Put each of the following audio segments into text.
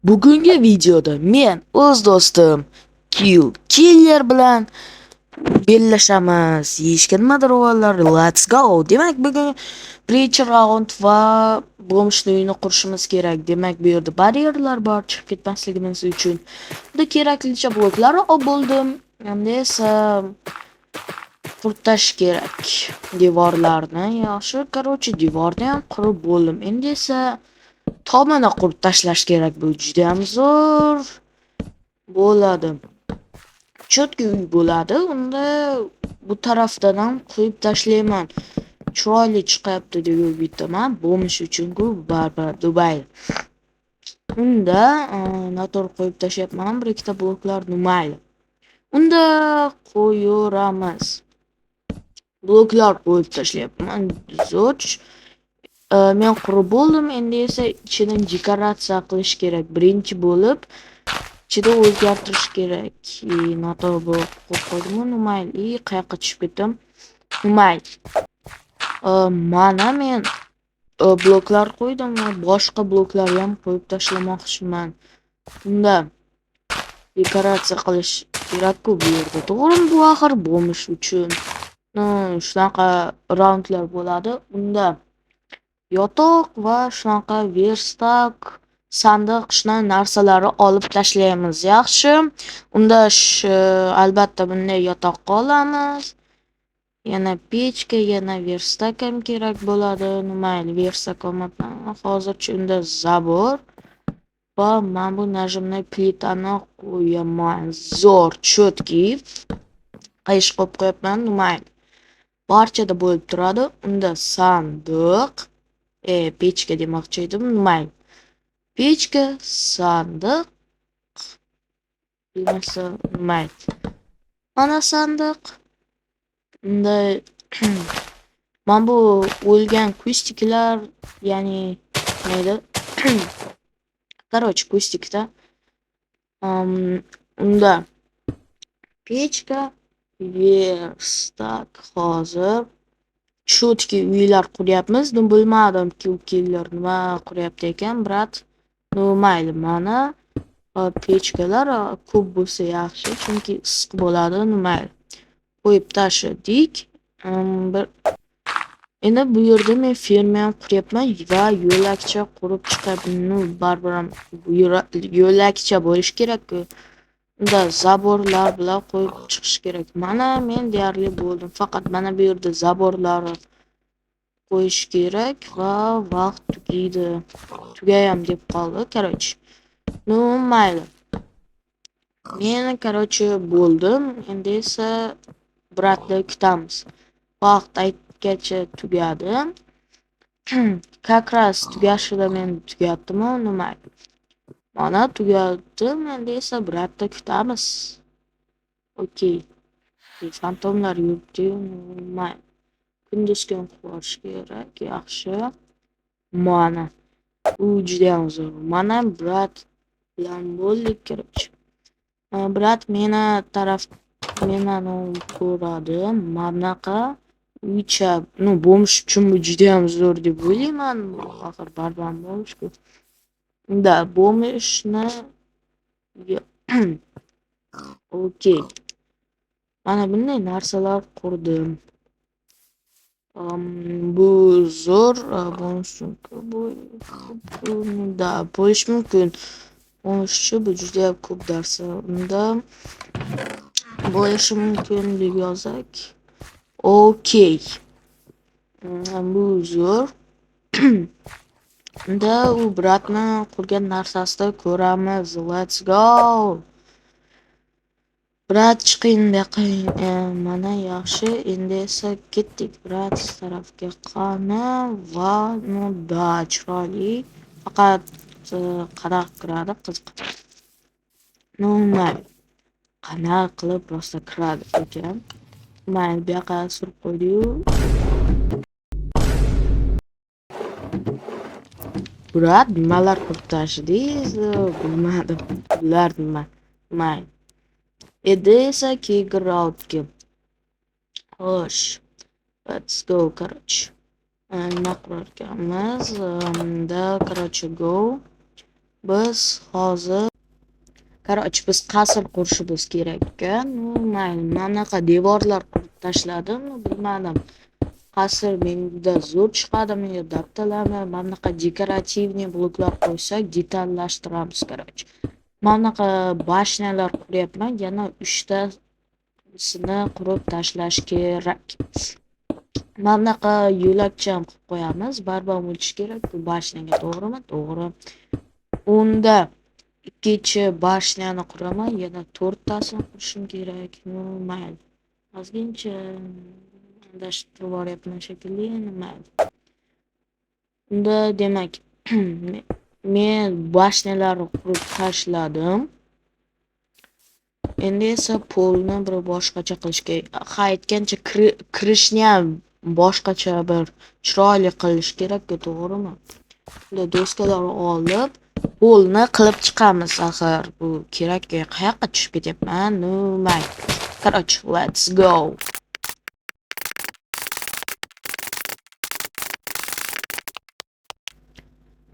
Bugungi videoda men o'z do'stim Killer bilan bellashamiz. Yeyishga nimadir o'g'illar. Let's go. Demak, bugun birinchi raund va bomshni uyini qurishimiz kerak. Demak, bu yerda barrierlar bor, chiqib ketmasligimiz uchun. Bunda keraklicha bloklarni olib bo'ldim. Endi esa qurtash kerak devorlarni. Yaxshi, короче, devorni ham qurib bo'ldim. Endi esa tomini qurib tashlash kerak. Bu juda ham zo'r bo'ladi. Cho'tki uy bo'ladi. Unda bu tarafdan ham qo'yib tashlayman. Chiroyli chiqyapti deb bittaman. Bo'mish uchun ku baribir Dubay. Unda noto'g'ri qo'yib tashlayapman. Bir ikkita bloklar mayli. Unda qo'yaveramiz. Bloklar qo'yib tashlayapman. Zo'r. Men qurib bo'ldim. Endi esa ichidan dekoratsiya qilish kerak. Birinchi bo'lib ichida o'zgartirish kerak. Noto'g'ri qo'ydim. Mayli, qayoqqa tushib ketdim? Mayli. Mana men bloklar qo'ydim va boshqa bloklarni ham qo'yib tashlamoqchiman. Unda dekoratsiya qilish kerak-ku bu yerda. To'g'rimi bu axir bo'mish uchun? Shunaqa raundlar bo'ladi. Unda yotoq va shunaqa verstak, sandiq, shunaqa narsalarni olib tashlaymiz. Yaxshi. Unda albatta bunday yotoqqa olamiz. Yana pechka, yana verstak ham kerak bo'ladi. Mayli, verstak olmadim. Hozircha unda zabor va men bu najmli plitani qo'yaman. Zo'r, cho'tki. Qiyish qo'yib qo'yapman. Mayli. Barchada bo'lib turadi. Unda sandiq, pechka demoqchi edim. Mayli. Pechka, sandiq. Bilmasa, mayli. Mana sandiq. Unda men bu o'lgan kustiklar, ya'ni neydi? Короче, kustikda. Unda pechka, verstak hozir cho'tki uylar quryapmiz. Bilmadim killer nima quryapti ekan, brat. Mayli, mana pechkalar ko'p bo'lsa yaxshi, chunki issiq bo'ladi. Mayli. Qo'yib tashladik. Endi bu yerda men ferma ham quryapman va yo'lakcha qurib chiqyapman. Baribir yo'lakcha bo'lish kerak-ku. Unda zaborlar bilan qo'yib chiqish kerak. Mana men deyarli bo'ldim. Faqat mana bu yerda zaborlarni qo'yish kerak va vaqt tugaydi. Tugayam deb qoldi. Короче. Mayli. Men короче bo'ldim. Endi esa bratni kutamiz. Vaqt aytgacha tugadi. Как раз tugashida men tugatdim. Mayli. Mana tugatdim. Endi esa bratni kutamiz. Okey. Fantomlar yuribdi. Mayli. Kunduzga qurish kerak. Yaxshi. Mana. U juda ham zo'r. Mana brat bilan bo'ldik, короче. Brat meni ko'radi. Manaqa uycha, bo'mish uchun bu juda ham zo'r deb o'ylayman. Axir barbam bo'mish-ku. Unda bo'mishni okey. Mana bunday narsalar qurdim. Bu zo'r bo'lishi mumkin. Bo'lishi mumkin. Bo'lishi bu juda ham ko'p narsa. Unda bo'lishi mumkin deb yozak. Okey. Bu zo'r. Unda u bratni qurgan narsasida ko'ramiz. Let's go. Brat chiqing baqing. Mana yaxshi. Endi esa ketdik brat tarafga. Qani va da chiroyli. Faqat qanaqa kiradi qiziq. Mayli. Qanaqa qilib rosa kiradi ekan. Mayli, bu yoqqa surib qo'ydik-ku. Brat, nimalar qilib tashladingiz? Bilmadim. Bular nima? Mayli. Endi esa keyingi raundga. Xo'sh. Let's go, короче. Nima qilar ekanmiz? Unda, короче, go. Biz hozir Короче, biz qasr qurishimiz kerak ekan. Mayli, manaqa devorlar qurib tashladim. Bilmadim. Qasr menda zo'r chiqadimi yo dabdalami? Manaqa dekorativniy bloklar qo'ysak, detallashtiramiz, короче. Manaqa bashnalar quryapman. Yana 3 tasini qurib tashlash kerak. Manaqa yo'lakcham qilib qo'yamiz. Baribir o'tish kerak bu bashnaga, to'g'rimi? To'g'ri. Unda ikkinchi bashnani quraman, yana 4 tasini qurishim kerak. Mayli. Ozgincha adashib boryapman shekilli, mayli. Unda demak men bashnalarni qurib tashladim. Endi esa polni bir boshqacha qilish kerak. Ha, aytgancha kirishni ham boshqacha bir chiroyli qilish kerak-ku, to'g'rimi? Unda doskalarni olib, polni qilib chiqamiz axir. Bu kerak-ku. Qayoqqa tushib ketyapman? Mayli. Короче, let's go.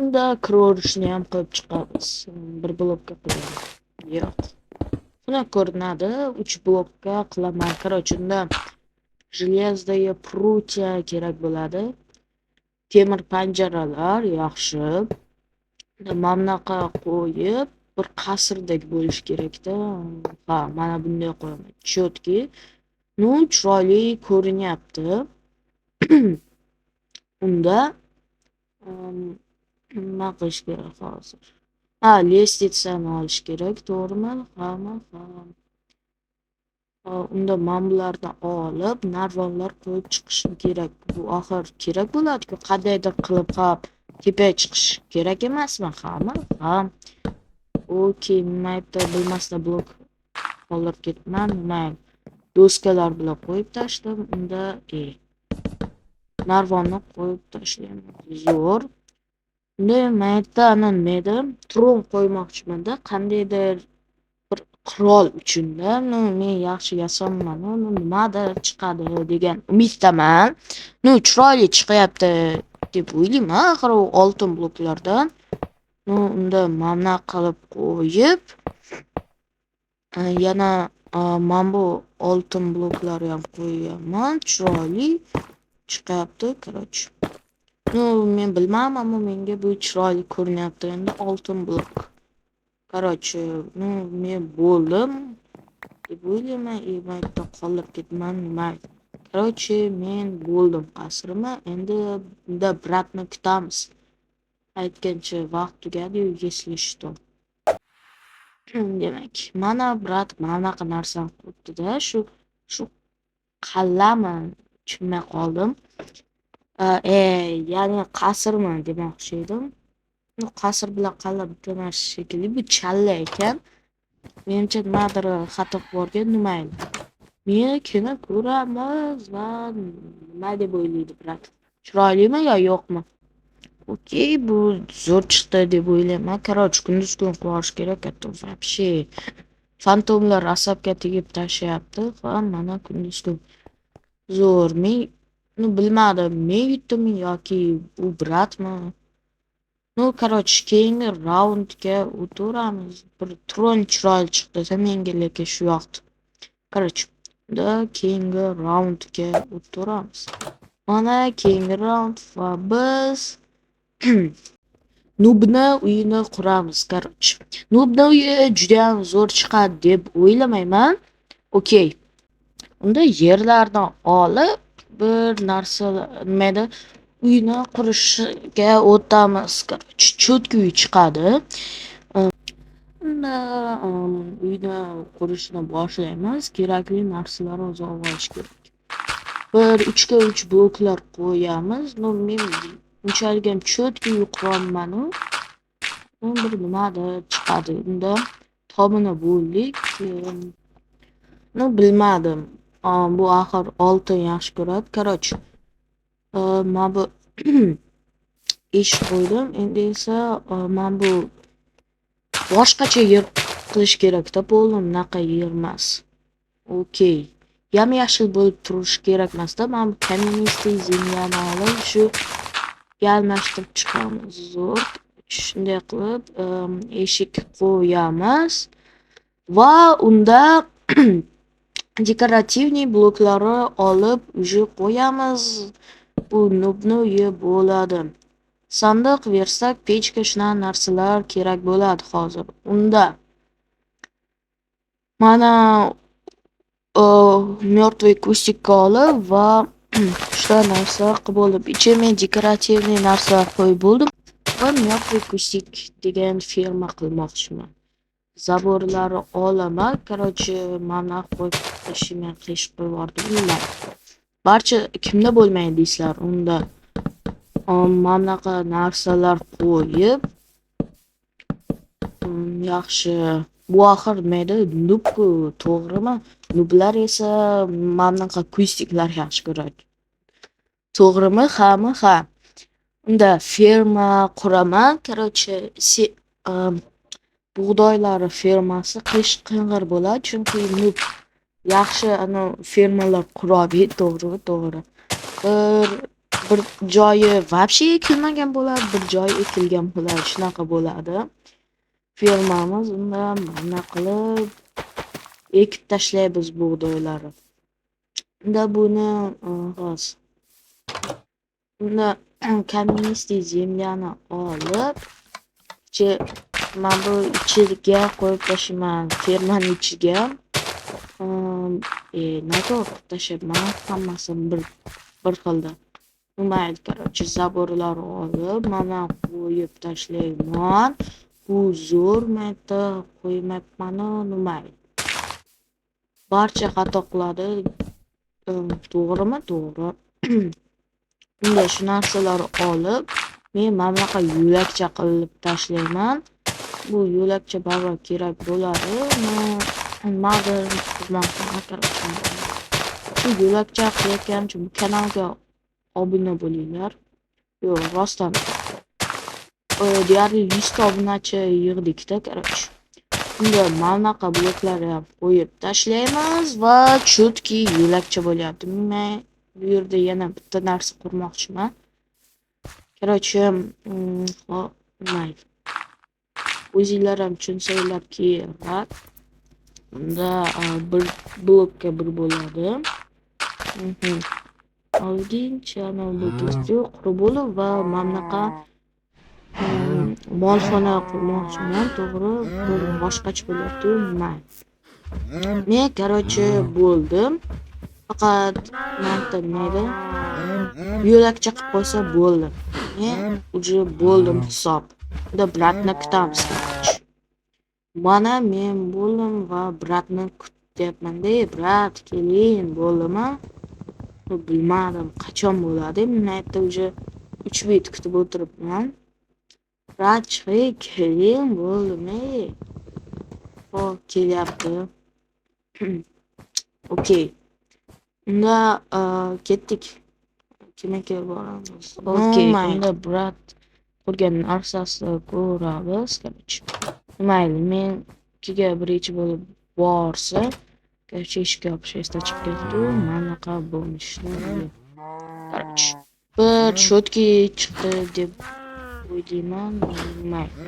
Unda kirishni ham qilib chiqamiz. Bir blokka qo'yamiz. Yo'q. Buni ko'rinadi. 3 blokka qilaman. Короче, unda железные прутья kerak bo'ladi. Temir panjaralar yaxshi. Mamnaqa qo'yib, bir qasrdek bo'lish kerak-da. Ha, mana bunday qo'yaman. Chotki. Chiroyli ko'rinyapti. Unda nima qilish kerak hozir? Ha, lestitsani olish kerak, to'g'rimi? Ha. Unda bularni olib, narvonlar qo'yib chiqishim kerak. Bu axir kerak bo'ladi-ku, qandaydir qilib tepaga chiqish kerak emasmi? Ha. Okey, mayda bilmasdan blok qoldirib ketman. Mayli. Doskalar bilan qo'yib tashladim. Unda narvonni qo'yib tashlayman. Zo'r. Unda mayda nima tron qo'ymoqchiman-da, qandaydir bir qurol uchun-da. Men yaxshi yasoqman. Nimadir chiqadi degan umiddaman. Chiroyli chiqyapti deb o'ylayman. Axir u oltin bloklardan. Unda mana qilib qo'yib, yana mana bu oltin bloklar ham qo'yaman. Chiroyli chiqyapti, короче. Men bilmadim, ammo menga bu chiroyli ko'rinyapti. Endi oltin blok. Короче, men bo'ldim deb o'ylayman. Mayda qolib ketman, mayli. Короче, men bo'ldim qasrimi. Endi unda bratni kutamiz. Aytgancha vaqt tugadi, если что. Demak, mana brat manaqa narsani qilibdi-da, shu qallami tushunmay qoldim. Ya'ni qasrmi demoqchi edim. Qasr bilan qalla bitta narsa shekilli, bu challa ekan. Menimcha nimadir xato borgan, mayli. Men kino ko'ramiz va nima deb o'ylaydi brat? Chiroylimi yo yo'qmi? Okey, bu zo'r chiqdi deb o'ylayman. Короче, kunduz kun qilish kerak katta вообще. Fantomlar asabga tegib tashlayapti. Va mana kunduz kun zo'r. Men bilmadim, men yutdimmi yoki bu bratmi? Короче, keyingi raundga o'tiramiz. Bir tron chiroyli chiqdi, menga lekin shu yoqdi. Короче, keyingi raundga o'tiramiz. Mana keyingi raund va biz Nubni uyini quramiz, короче. Nubni uyi juda ham zo'r chiqadi deb o'ylamayman. Okey. Unda yerlardan olib bir narsa nimaydi uyini qurishga o'tamiz, короче. Cho'tki uy chiqadi. Unda uyni qurishni boshlaymiz. Kerakli narsalarni o'zi olish kerak. Bir 3x3 bloklar qo'yamiz. Men unchalik ham cho'tki uy qurolmanu. Bir nimadir chiqadi. Unda tomini bo'ldik. Bilmadim. Bu axir oltin yaxshi ko'radi. Короче, men bu ish qo'ydim. Endi esa men bu boshqacha yer qilish kerak-da, bo'ldim, bunaqa yer emas. Okey. Yam-yashil bo'lib turish kerak emas-da. Men bu kommunistik zemlyani olib shu almashtirib chiqamiz. Zo'r. shunday qilib eshik qo'yamiz va unda dekorativniy bloklari olib уже qo'yamiz. Bu nubni uyi bo'ladi. Sandiq versak, pechka shunaqa narsalar kerak bo'ladi hozir. Unda mana mертвый кустикka olib va shunaqa narsa qilib bo'lib, ichiga men dekorativniy narsalar qo'yib bo'ldim va mертвый кустик degan firma qilmoqchiman. Zaborlari olaman. Короче, mana qo'yib tashiman, qish qo'yib barcha kimda bo'lmaydi deysizlar. Unda manaqa narsalar qo'yib yaxshi. Bu axir mayda nubku, to'g'rimi? Nublar esa manaqa kustiklar yaxshi ko'radi. To'g'rimi? Hami? Ha. Unda ferma quraman. Короче, bug'doylari fermasi qish qing'ir bo'ladi, chunki nub yaxshi fermalar quradi, to'g'ri. Bir joyi вообще ekilmagan bo'ladi, bir joyi ekilgan bo'ladi. Shunaqa bo'ladi. Fermamiz unda mana qilib ekib tashlaymiz bug'doylarni. Unda buni unda каменистый земляni olib, mana bu ichiga qo'yib tashlayman, fermaning ichiga. Noto'g'ri qilib tashlayman, hammasini bir xilda. Mayli, короче, zaborlarni olib, mana qo'yib tashlayman. Bu zo'r mayda qo'ymayapman, mayli. Barcha xato qiladi. To'g'rimi? To'g'ri. Unda shu narsalarni olib, men mana bunaqa yo'lakcha qilib tashlayman. Bu yo'lakcha baribir kerak bo'ladi. Ma'lum xizmatlar shu yo'lakcha qilayotganim uchun bu kanalga obuna bo'linglar. Yo'q, rostdan deyarli 100 ta obunachi yig'dik-da, короче. Unda mana bunaqa bloklarni ham qo'yib tashlaymiz va chutki yo'lakcha bo'lyapti. Men bu yerda yana bitta narsa qurmoqchiman. Короче, mayli. O'zinglar ham tushunsanglar kerak. Unda bir blokka bir bo'ladi. Oldincha bu qurib bo'lib va mana bunaqa molxona qurmoqchiman, to'g'ri, bu boshqacha bo'lyapti. Men короче bo'ldim. Faqat mayda yo'lakcha qilib qo'ysa bo'ldi. Men уже bo'ldim hisob. Unda bratni kutamiz. Mana men bo'ldim va bratni kutyapman-da. Brat, keling, bo'ldimi? Bilmadim qachon bo'ladi. Men aytda уже 3 bit kutib o'tiribman. Brat, keling, bo'ldimi? Xo'p, kelyapti. Okey. Unda ketdik. Kimga boramiz? Okey, unda brat qurgan narsasini ko'ramiz, короче. Mayli, men ikkiga birinchi bo'lib borsa, короче, eshik yopish esdan chiqib ketdi. Manaqa bo'lishni. короче, bir shotki chiqdi deb o'ylayman. Mayli.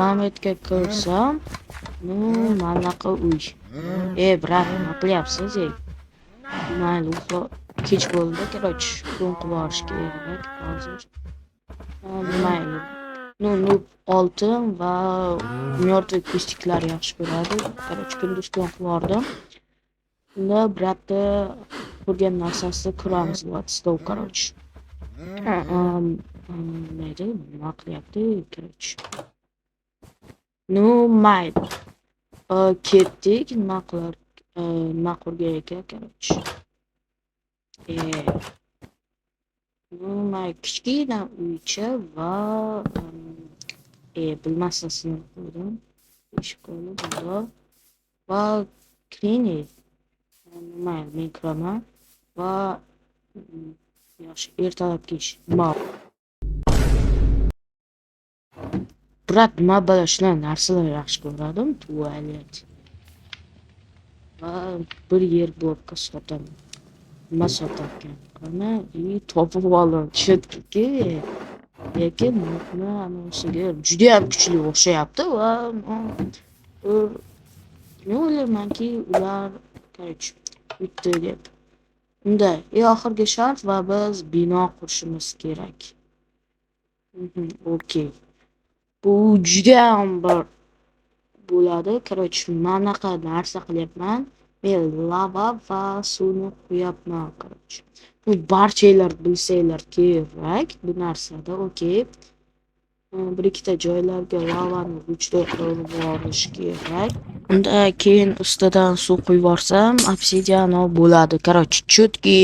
Mametga kirsam, manaqa uy. Brat, nima qilyapsiz? Mayli, kech bo'ldi, короче, kun qilish kerak hozir. Mayli. Nub oltin va mертвый kustiklar yaxshi ko'radi. Короче, kunduz kun qildim. Unda bratni qurgan narsasini ko'ramiz, stol, короче. Mayli, nima qilyapti, короче. Mayli. Ketdik, nima qurgan ekan, короче. Kichkina uycha va bilmasasini qo'ydim. Eshik qo'ydim va klinik. Mayli, men kiraman va yaxshi ertalabki ish. Brat, nima bo'la shunaqa narsalar yaxshi ko'radim, tualet. Va bir yer blokka sotaman. Nima sotarkan? Qani, topib oldim, tushundiki. lekin mehni anosiga judayam kuchli o'xshayapti va bir men o'ylaymanki ular короче yutdi deb. Unda oxirgi shart va biz bino qurishimiz kerak. Okey. Bu judayam bir bo'ladi. Короче, men anaqa narsa qilyapman. Men lava va suvni quyapman, короче. Bu barchalar bilsanglar kerak bu narsada, okey. Bir ikkita joylarga lavani ruchda qilib yuborish kerak. Unda keyin ustidan suv quyib yuborsam, obsidian bo'ladi. Короче, chutki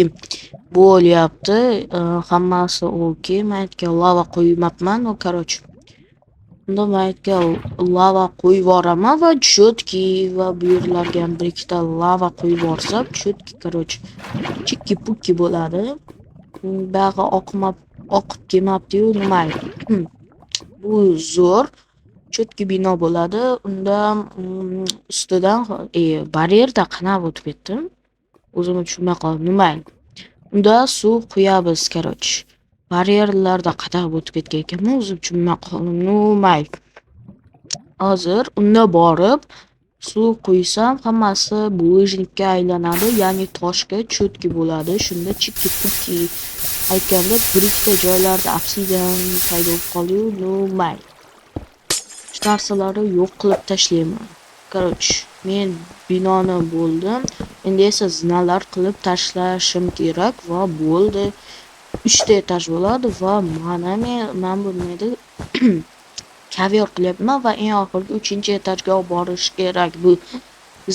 bo'lyapti. Hammasi okey. Men aytgan lava qo'ymabman, короче. Unda men aytgan lava qo'yib yuboraman va chutki va bu yerlarga ham bir ikkita lava qo'yib yuborsam, chutki, короче, chikki-pukki bo'ladi. Buyog'i oqib kelmabdi-yu, nima? Bu zo'r chutki bino bo'ladi. Unda ustidan baryerda qanday o'tib ketdim? O'zim tushunmay qoldim. Nima? Unda suv quyamiz, короче. Baryerlarda qadab o'tib ketgan ekanman, o'zim tushunmay qoldim. Nima? Hozir unda borib suv quysam, hammasi bulojnikka aylanadi, ya'ni toshga chutki bo'ladi. Shunda chikki-pukki aytganda bir ikkita joylarda obsidian paydo bo'lib qoldi-yu, nima? Shu narsalarni yo'q qilib tashlayman. Короче, men binoni bo'ldim. Endi esa zinalar qilib tashlashim kerak va bo'ldi. 3 ta etaj bo'ladi va mana men bo'lmaydi. Kaviyor qilyapman va eng oxirgi 3-etajga olib borish kerak. Bu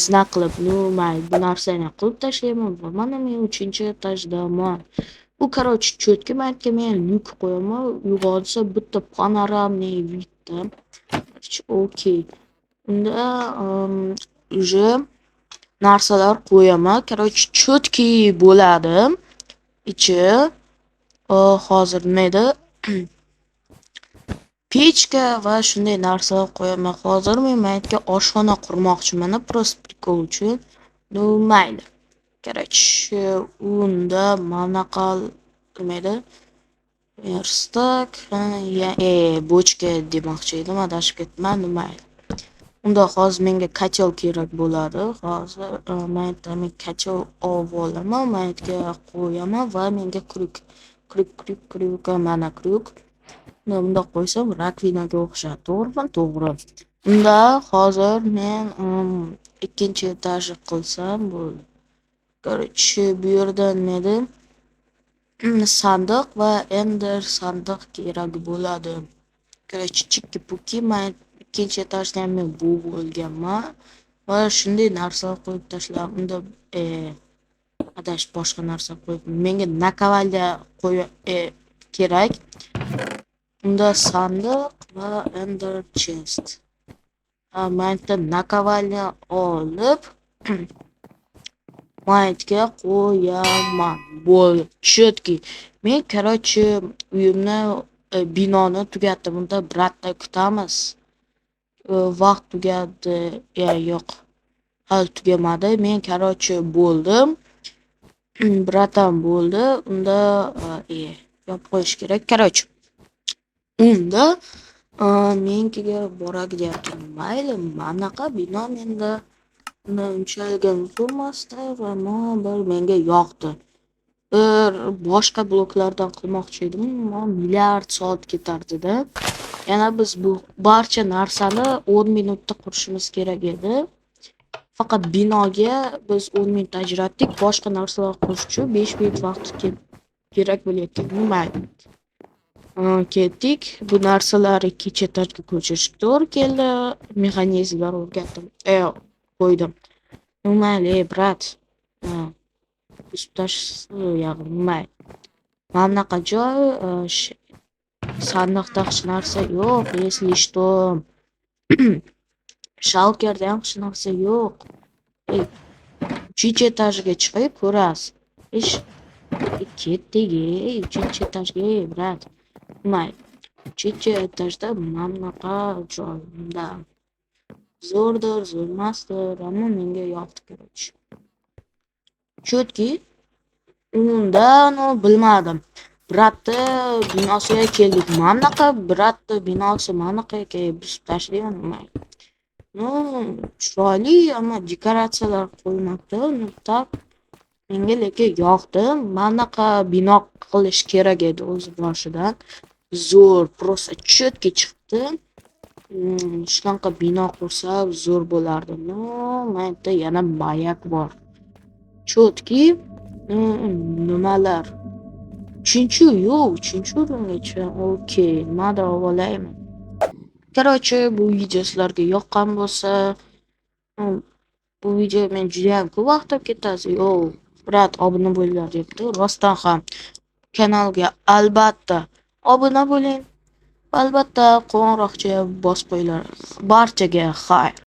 zina qilib nima? Bu narsani qilib tashlayman va mana men 3-etajdaman. Bu короче chutki men lyuk qo'yaman. Uyg'onsa bitta panoramniy vidda. Okey. Unda уже narsalar qo'yaman. Короче, chutki bo'ladi. Ichi hozir nima edi? Pechka va shunday narsalar qo'yaman. Hozir men aytgan oshxona qurmoqchiman, просто prikol uchun. No mayli. Короче, unda manaqa nima edi? Verstak, bochka demoqchi edim, adashib ketdim, nima? Unda hozir menga kotel kerak bo'ladi. Hozir men aytaman kotel olib olaman, men aytgan qo'yaman va menga kruk mana kruk. Unda qo'ysam rakvinaga o'xshaydi, to'g'rimi? To'g'ri. Unda hozir men ikkinchi etajni qilsam bo'ldi. Короче, bu yerda nima edi? Sandiq va ender sandiq kerak bo'ladi. Короче, chikki-pukki men ikkinchi etajda ham men bu bo'lganman va shunday narsa qo'yib tashlab, unda adash boshqa narsa qo'yib, menga nakovalya kerak. Unda sandiq va ender chest. Men nakovalya olib maytga qo'yaman. Bo'ldi. Chutki. Men короче uyimni binoni tugatdim. Unda bratda kutamiz. Vaqt tugadi. Yo'q. Hali tugamadi. Men короче bo'ldim. Bratam bo'ldi. Unda yopib qo'yish kerak. Короче. Unda menga borak deyapti. Mayli, manaqa bino menda unchalik zo'rmasdi va menga yoqdi. Boshqa bloklardan qilmoqchi edim, milliard soat ketardi-da. Yana biz bu barcha narsani 10 minutda qurishimiz kerak edi. Faqat binoga biz 10 minut ajratdik, boshqa narsalar qurish uchun 5 minut vaqt kerak bo'layotgan. Nima? Ketdik. Bu narsalarni ikkinchi etajga ko'chirishga to'g'ri keldi. Mexanizmlar o'rgatdim. Qo'ydim. Mayli, brat. Nima? Manaqa joy sandiqda hech narsa yo'q, если что. Shalkerda ham hech narsa yo'q. 3 etajga chiqib ko'rasiz. Ketdik, 3 etajga, brat. Nima? 3 etajda manaqa joyda. Zo'rdir, zo'rmasdir, ammo menga yoqdi, короче. Chutki undan bilmadim. bratni binosiga keldik. Manaqa bratni binosi manaqaga buzib tashlayman. Ну, chiroyli ammo dekoratsiyalar qo'ymoqda. Tak menga lekin yoqdi. Manaqa bino qilish kerak edi o'z boshidan. Zo'r, просто четко chiqdi. Shunaqa bino qursa zo'r bo'lardi. No, mayda yana mayak bor. Chotki nimalar? Uchinchi yo'q, uchinchi o'ringacha. Okey, nimadir olayman. Короче, bu video sizlarga yoqqan bo'lsa, bu video men juda ham ko'p vaqt olib ketadi. Yo, brat obuna bo'linglar debdi. Rostdan ham kanalga albatta obuna bo'ling. Albatta qo'ng'iroqcha bosib qo'yinglar. Barchaga xayr.